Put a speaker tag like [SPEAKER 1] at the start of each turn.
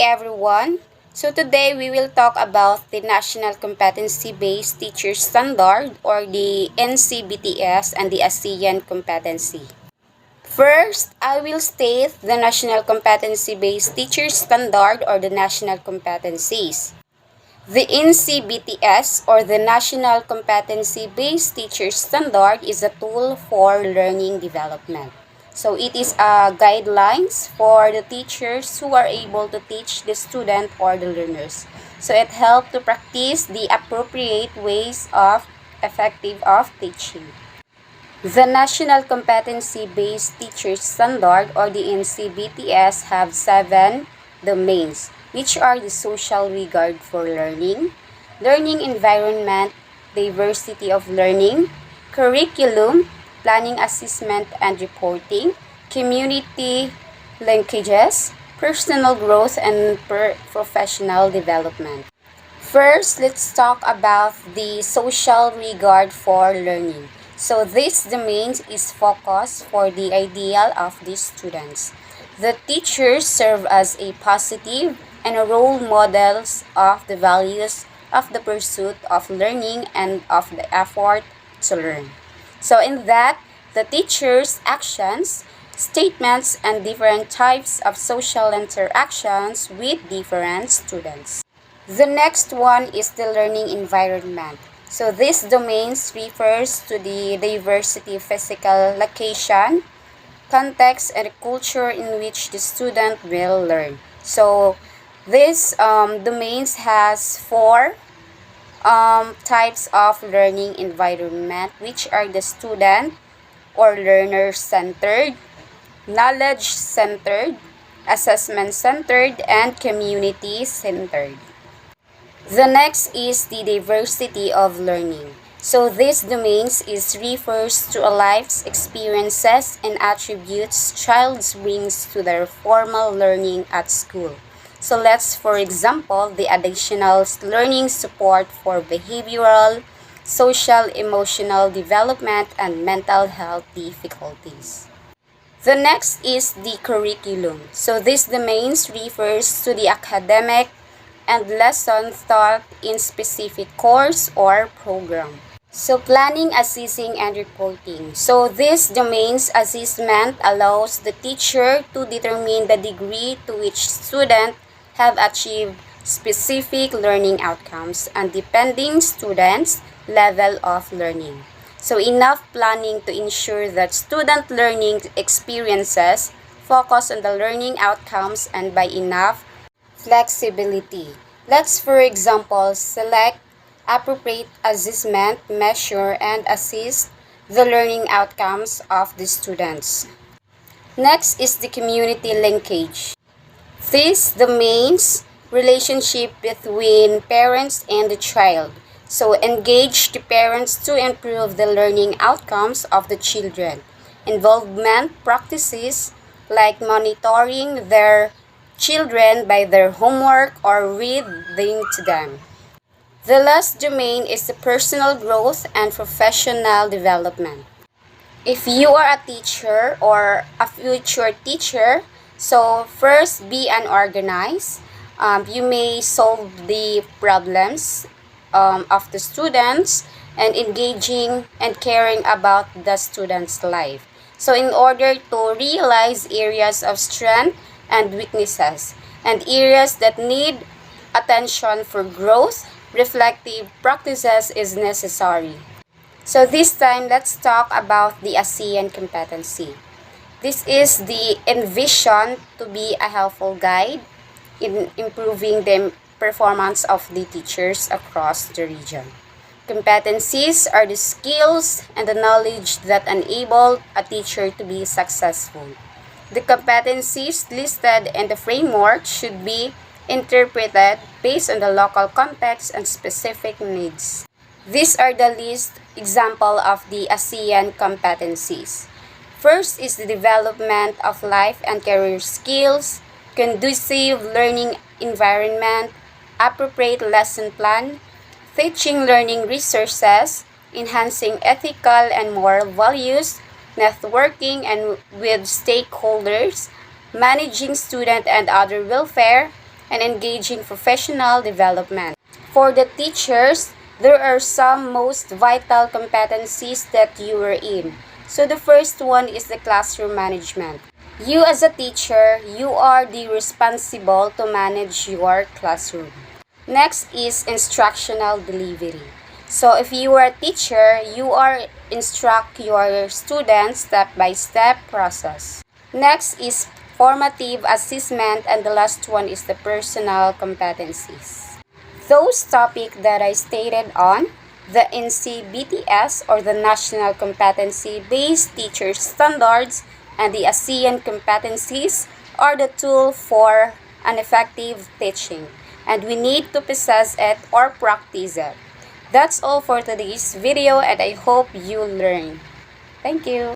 [SPEAKER 1] everyone. So today we will talk about the National Competency-Based Teacher Standard or the NCBTS and the ASEAN Competency. First, I will state the National Competency-Based Teacher Standard or the National Competencies. The NCBTS or the National Competency-Based Teacher Standard is a tool for learning development. So it is guidelines for the teachers who are able to teach the student or the learners. So it helps to practice the appropriate ways of effective of teaching. The National Competency-Based Teacher Standard or the NCBTS have 7 domains, which are the social regard for learning, learning environment, diversity of learning, curriculum, planning, assessment, and reporting, community linkages, personal growth, and professional development. First, let's talk about the social regard for learning. So this domain is focused for the ideal of these students. The teachers serve as a positive and role models of the values of the pursuit of learning and of the effort to learn. So in that, the teacher's actions, statements, and different types of social interactions with different students. The next one is the learning environment. So this domain refers to the diversity of physical location, context, and culture in which the student will learn. So this domain has 4 types of learning environment, which are the student or learner-centered, knowledge-centered, assessment-centered, and community-centered. The next is the diversity of learning. So this domain refers to a life's experiences and attributes child brings to their formal learning at school. So let's, for example, the additional learning support for behavioral, social, emotional development, and mental health difficulties. The next is the curriculum. So this domain refers to the academic and lessons taught in specific course or program. So planning, assessing, and reporting. So this domain's assessment allows the teacher to determine the degree to which students have achieved specific learning outcomes and depending students' level of learning. So enough planning to ensure that student learning experiences focus on the learning outcomes and by enough flexibility. Let's, for example, select appropriate assessment, measure, and assist the learning outcomes of the students. Next is the community linkage. This domain's relationship between parents and the child. So engage the parents to improve the learning outcomes of the children. Involvement practices like monitoring their children by their homework or reading to them. The last domain is the personal growth and professional development. If you are a teacher or a future teacher, so first be unorganized. You may solve the problems of the students and engaging and caring about the student's life. So in order to realize areas of strength and weaknesses and areas that need attention for growth, reflective practices is necessary. So this time, let's talk about the ASEAN competency. This is the envisioned to be a helpful guide in improving the performance of the teachers across the region. Competencies are the skills and the knowledge that enable a teacher to be successful. The competencies listed in the framework should be interpreted based on the local context and specific needs. These are the list example of the ASEAN competencies. First is the development of life and career skills, conducive learning environment, appropriate lesson plan, teaching learning resources, enhancing ethical and moral values, networking and with stakeholders, managing student and other welfare, and engaging professional development. For the teachers, there are some most vital competencies that you are in. So the first one is the classroom management. You as a teacher, you are the responsible to manage your classroom. Next is instructional delivery. So if you are a teacher, you are instruct your students step-by-step process. Next is formative assessment, and the last one is the personal competencies. Those topics that I stated on the NCBTS or the National Competency-Based Teacher Standards and the ASEAN competencies are the tool for an effective teaching, and we need to possess it or practice it. That's all for today's video, and I hope you learn. Thank you.